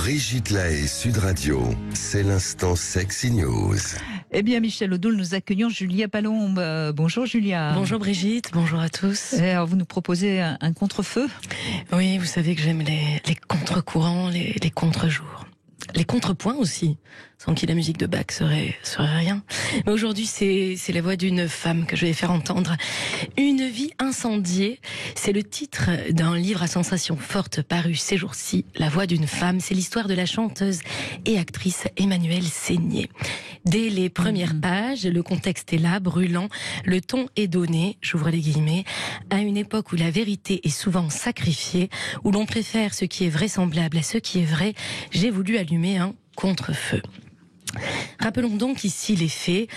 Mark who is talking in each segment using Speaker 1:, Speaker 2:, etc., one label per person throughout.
Speaker 1: Brigitte Lahaie, Sud Radio, c'est l'instant Sexy News.
Speaker 2: Eh bien, Michel Odoul, nous accueillons Julia Palombe. Bonjour Julia.
Speaker 3: Bonjour Brigitte, bonjour à tous.
Speaker 2: Alors, vous nous proposez un contre-feu ?
Speaker 3: Oui, vous savez que j'aime les contre-courants, les contre-jours. Les contrepoints aussi, sans qui la musique de Bach serait rien. Mais aujourd'hui, c'est la voix d'une femme que je vais faire entendre. Une vie incendiée, c'est le titre d'un livre à sensation forte paru ces jours-ci. La voix d'une femme, c'est l'histoire de la chanteuse et actrice Emmanuelle Seigné. Dès les premières pages, le contexte est là, brûlant, le ton est donné, j'ouvre les guillemets, à une époque où la vérité est souvent sacrifiée, où l'on préfère ce qui est vraisemblable à ce qui est vrai, j'ai voulu allumer un contre-feu. Rappelons donc ici les faits.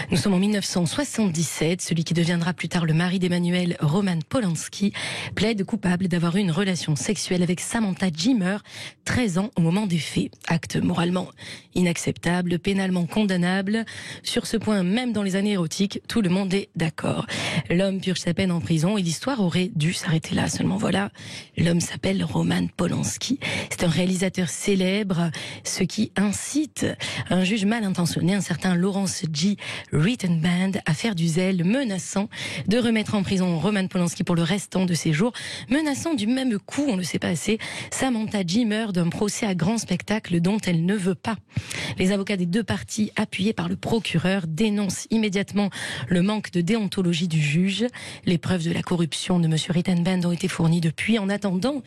Speaker 3: Nous sommes en 1977. Celui qui deviendra plus tard le mari d'Emmanuelle, Roman Polanski, plaide coupable d'avoir eu une relation sexuelle avec Samantha Gimmer, 13 ans au moment des faits. Acte moralement inacceptable, pénalement condamnable. Sur ce point, même dans les années érotiques, tout le monde est d'accord. L'homme purge sa peine en prison et l'histoire aurait dû s'arrêter là. Seulement voilà, l'homme s'appelle Roman Polanski. C'est un réalisateur célèbre, ce qui incite un juge mal intentionné, un certain Lawrence G. Rittenband, à faire du zèle, menaçant de remettre en prison Roman Polanski pour le restant de ses jours, menaçant du même coup, on ne le sait pas assez, Samantha Gimmer d'un procès à grand spectacle dont elle ne veut pas. Les avocats des deux parties, appuyés par le procureur, dénoncent immédiatement le manque de déontologie du juge. Les preuves de la corruption de M. Rittenband ont été fournies depuis. En attendant,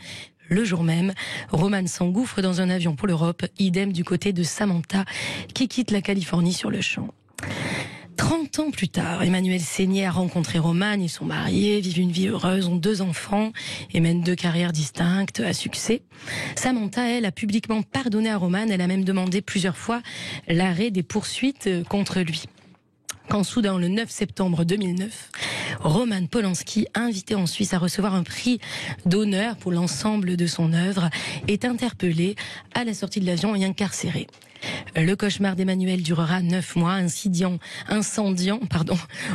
Speaker 3: le jour même, Roman s'engouffre dans un avion pour l'Europe, idem du côté de Samantha, qui quitte la Californie sur le champ. 30 ans plus tard, Emmanuelle Seigné a rencontré Roman, ils sont mariés, vivent une vie heureuse, ont 2 enfants et mènent 2 carrières distinctes à succès. Samantha, elle, a publiquement pardonné à Roman, elle a même demandé plusieurs fois l'arrêt des poursuites contre lui. Quand soudain, le 9 septembre 2009, Roman Polanski, invité en Suisse à recevoir un prix d'honneur pour l'ensemble de son œuvre, est interpellé à la sortie de l'avion et incarcéré. Le cauchemar d'Emmanuelle durera 9 mois, incendiant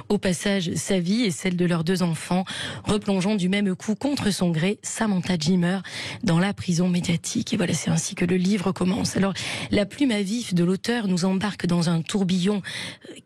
Speaker 3: au passage sa vie et celle de leurs 2 enfants, replongeant du même coup contre son gré Samantha Gimmer dans la prison médiatique. Et voilà, c'est ainsi que le livre commence. Alors, la plume à vif de l'auteur nous embarque dans un tourbillon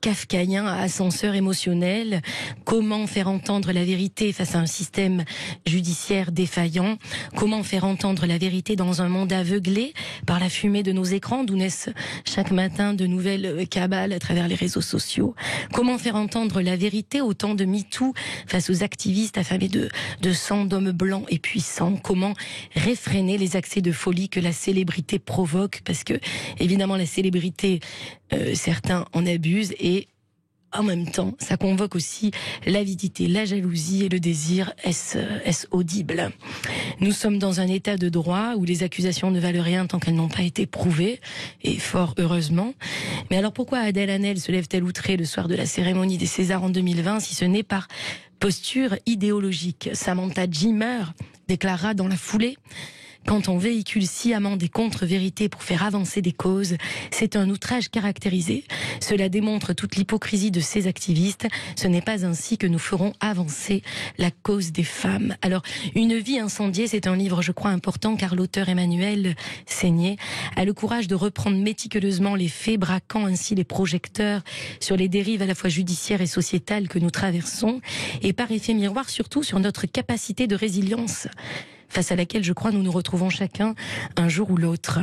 Speaker 3: kafkaïen à ascenseur émotionnel. Comment faire entendre la vérité face à un système judiciaire défaillant? Comment faire entendre la vérité dans un monde aveuglé par la fumée de nos écrans, d'où naissent chaque matin de nouvelles cabales à travers les réseaux sociaux? Comment faire entendre la vérité au temps de MeToo face aux activistes affamés de sang, d'hommes blancs et puissants? Comment réfréner les accès de folie que la célébrité provoque? Parce que, évidemment, la célébrité, certains en abusent et en même temps, ça convoque aussi l'avidité, la jalousie et le désir. Est-ce audible? Nous sommes dans un état de droit où les accusations ne valent rien tant qu'elles n'ont pas été prouvées, et fort heureusement. Mais alors pourquoi Adèle Haenel se lève-t-elle outrée le soir de la cérémonie des Césars en 2020 si ce n'est par posture idéologique? Samantha Gimmer déclara dans la foulée: quand on véhicule sciemment des contre-vérités pour faire avancer des causes, c'est un outrage caractérisé. Cela démontre toute l'hypocrisie de ces activistes. Ce n'est pas ainsi que nous ferons avancer la cause des femmes. Alors, Une vie incendiée, c'est un livre, je crois, important, car l'auteur Emmanuelle Seigné a le courage de reprendre méticuleusement les faits, braquant ainsi les projecteurs sur les dérives à la fois judiciaires et sociétales que nous traversons, et par effet miroir surtout sur notre capacité de résilience, face à laquelle je crois nous nous retrouvons chacun un jour ou l'autre.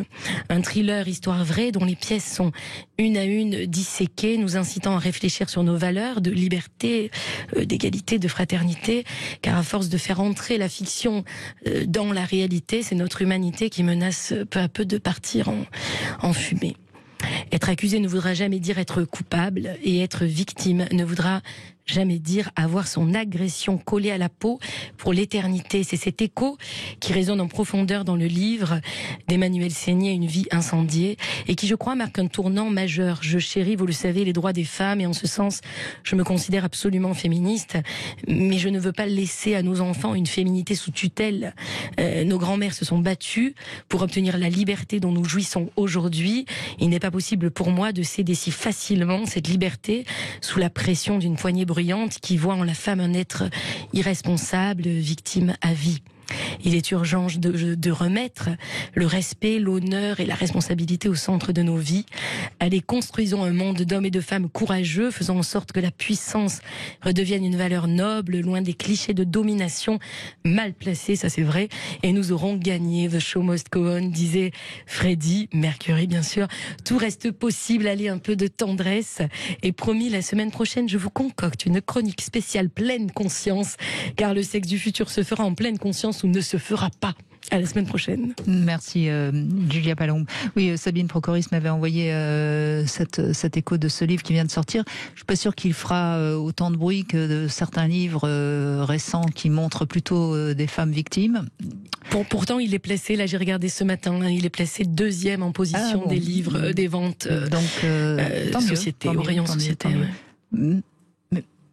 Speaker 3: Un thriller histoire vraie dont les pièces sont une à une disséquées, nous incitant à réfléchir sur nos valeurs de liberté, d'égalité, de fraternité, car à force de faire entrer la fiction dans la réalité, c'est notre humanité qui menace peu à peu de partir en fumée. Être accusé ne voudra jamais dire être coupable, et être victime ne voudra jamais dire avoir son agression collée à la peau pour l'éternité. C'est cet écho qui résonne en profondeur dans le livre d'Emmanuelle Seigné, Une vie incendiée, et qui, je crois, marque un tournant majeur. Je chéris, vous le savez, les droits des femmes, et en ce sens, je me considère absolument féministe, mais je ne veux pas laisser à nos enfants une féminité sous tutelle. Nos grands-mères se sont battues pour obtenir la liberté dont nous jouissons aujourd'hui. Il n'est pas possible pour moi de céder si facilement cette liberté sous la pression d'une poignée bruyante qui voit en la femme un être irresponsable, victime à vie. Il est urgent de remettre le respect, l'honneur et la responsabilité au centre de nos vies. Allez, construisons un monde d'hommes et de femmes courageux, faisons en sorte que la puissance redevienne une valeur noble, loin des clichés de domination mal placés, ça c'est vrai, et nous aurons gagné. The show must go on, disait Freddie Mercury, bien sûr. Tout reste possible, allez, un peu de tendresse. Et promis, la semaine prochaine, je vous concocte une chronique spéciale pleine conscience, car le sexe du futur se fera en pleine conscience ou ne se fera pas. À la semaine prochaine.
Speaker 2: Merci Julia Palombe. Oui, Sabine Procoris m'avait envoyé cet écho de ce livre qui vient de sortir. Je suis pas sûre qu'il fera autant de bruit que de certains livres récents qui montrent plutôt des femmes victimes.
Speaker 3: Pourtant, il est placé, là j'ai regardé ce matin, il est placé 2e en position des livres, des ventes société, au rayon société.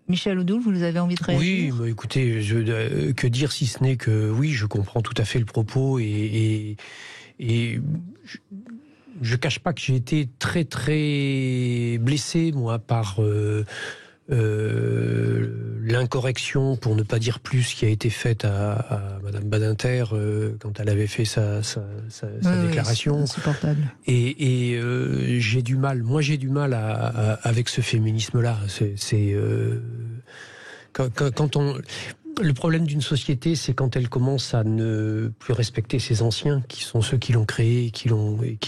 Speaker 2: Michel Odoul, vous avez envie de réagir ?
Speaker 4: Oui, écoutez, que dire si ce n'est que oui, je comprends tout à fait le propos et je cache pas que j'ai été très très blessé moi par l'incorrection, pour ne pas dire plus, qui a été faite à Madame Badinter quand elle avait fait sa déclaration.
Speaker 2: C'est insupportable.
Speaker 4: Et j'ai du mal. Moi, j'ai du mal avec ce féminisme-là. Le problème d'une société, c'est quand elle commence à ne plus respecter ses anciens, qui sont ceux qui l'ont créé et qui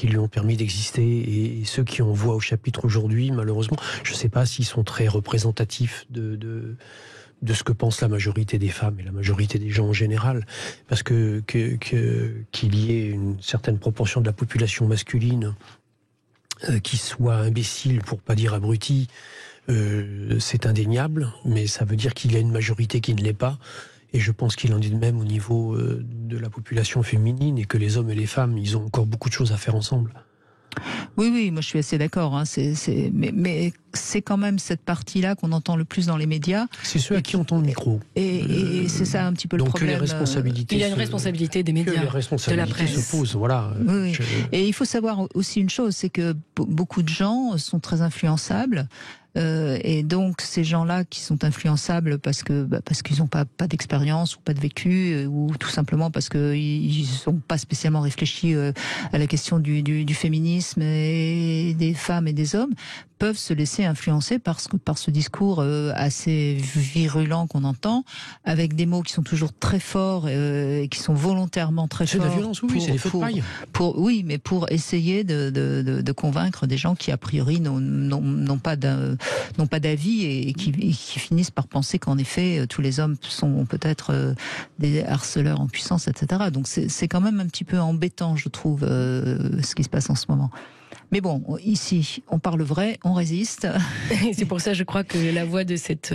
Speaker 4: lui ont permis d'exister, et ceux qui en voient au chapitre aujourd'hui, malheureusement, je ne sais pas s'ils sont très représentatifs de ce que pense la majorité des femmes et la majorité des gens en général. Parce qu'il y ait une certaine proportion de la population masculine qui soit imbécile, pour pas dire abruti, c'est indéniable, mais ça veut dire qu'il y a une majorité qui ne l'est pas, et je pense qu'il en est de même au niveau de la population féminine, et que les hommes et les femmes, ils ont encore beaucoup de choses à faire ensemble.
Speaker 2: Oui, moi je suis assez d'accord. Hein. Mais c'est quand même cette partie-là qu'on entend le plus dans les médias.
Speaker 4: C'est ceux à qui on tend le micro.
Speaker 2: Et c'est ça un petit peu le problème.
Speaker 4: Donc les responsabilités.
Speaker 3: Il y a une responsabilité des médias,
Speaker 4: de la presse se posent. Voilà.
Speaker 2: Oui. Et il faut savoir aussi une chose, c'est que beaucoup de gens sont très influençables. Et donc ces gens-là qui sont influençables parce qu'ils n'ont pas d'expérience ou pas de vécu, ou tout simplement parce qu'ils sont pas spécialement réfléchis à la question du féminisme et des femmes et des hommes, peuvent se laisser influencer par ce discours assez virulent qu'on entend, avec des mots qui sont toujours très forts et qui sont volontairement très forts.
Speaker 4: C'est de la violence, oui, c'est des feux de paille.
Speaker 2: Oui, mais pour essayer de convaincre des gens qui a priori n'ont pas d'avis et qui finissent par penser qu'en effet tous les hommes sont peut-être des harceleurs en puissance, etc. Donc c'est quand même un petit peu embêtant, je trouve, ce qui se passe en ce moment. Mais bon, ici, on parle vrai, on résiste.
Speaker 3: Et c'est pour ça, je crois que la voix de cette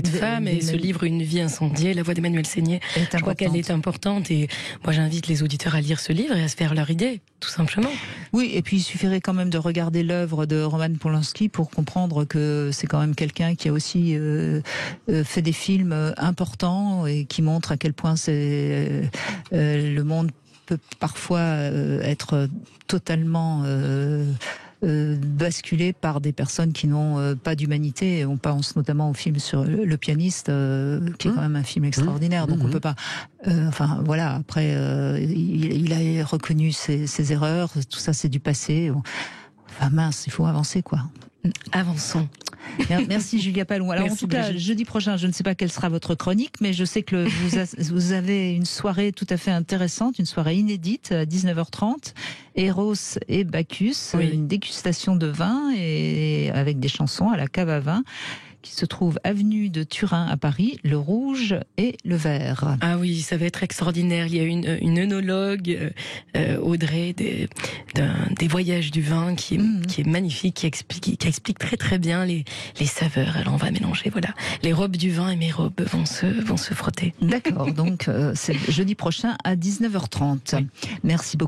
Speaker 3: femme et ce livre Une vie incendiée, la voix d'Emmanuelle Seigné, je crois qu'elle est importante. Et moi, j'invite les auditeurs à lire ce livre et à se faire leur idée, tout simplement.
Speaker 2: Oui, et puis il suffirait quand même de regarder l'œuvre de Roman Polanski pour comprendre que c'est quand même quelqu'un qui a aussi fait des films importants et qui montre à quel point le monde peut parfois être totalement basculé par des personnes qui n'ont pas d'humanité. On pense notamment au film sur le pianiste, qui est quand même un film extraordinaire. Donc on peut pas. Enfin voilà. Après, il a reconnu ses erreurs. Tout ça, c'est du passé. Enfin mince, il faut avancer, quoi.
Speaker 3: Avançons.
Speaker 2: Merci Julia Palombe. Alors
Speaker 3: Merci,
Speaker 2: en tout cas,
Speaker 3: Brigitte.
Speaker 2: jeudi prochain, je ne sais pas quelle sera votre chronique, mais je sais que vous avez une soirée tout à fait intéressante, une soirée inédite à 19h30, Eros et Bacchus,
Speaker 3: Oui.
Speaker 2: une dégustation de vin et avec des chansons à la cave à vin, qui se trouve avenue de Turin à Paris, le rouge et le vert.
Speaker 3: Ah oui, ça va être extraordinaire. Il y a une œnologue, Audrey, des voyages du vin, qui est magnifique, qui explique très très bien les saveurs. Alors on va mélanger, voilà. Les robes du vin et mes robes vont se frotter.
Speaker 2: D'accord, donc c'est jeudi prochain à 19h30.
Speaker 3: Oui.
Speaker 2: Merci beaucoup.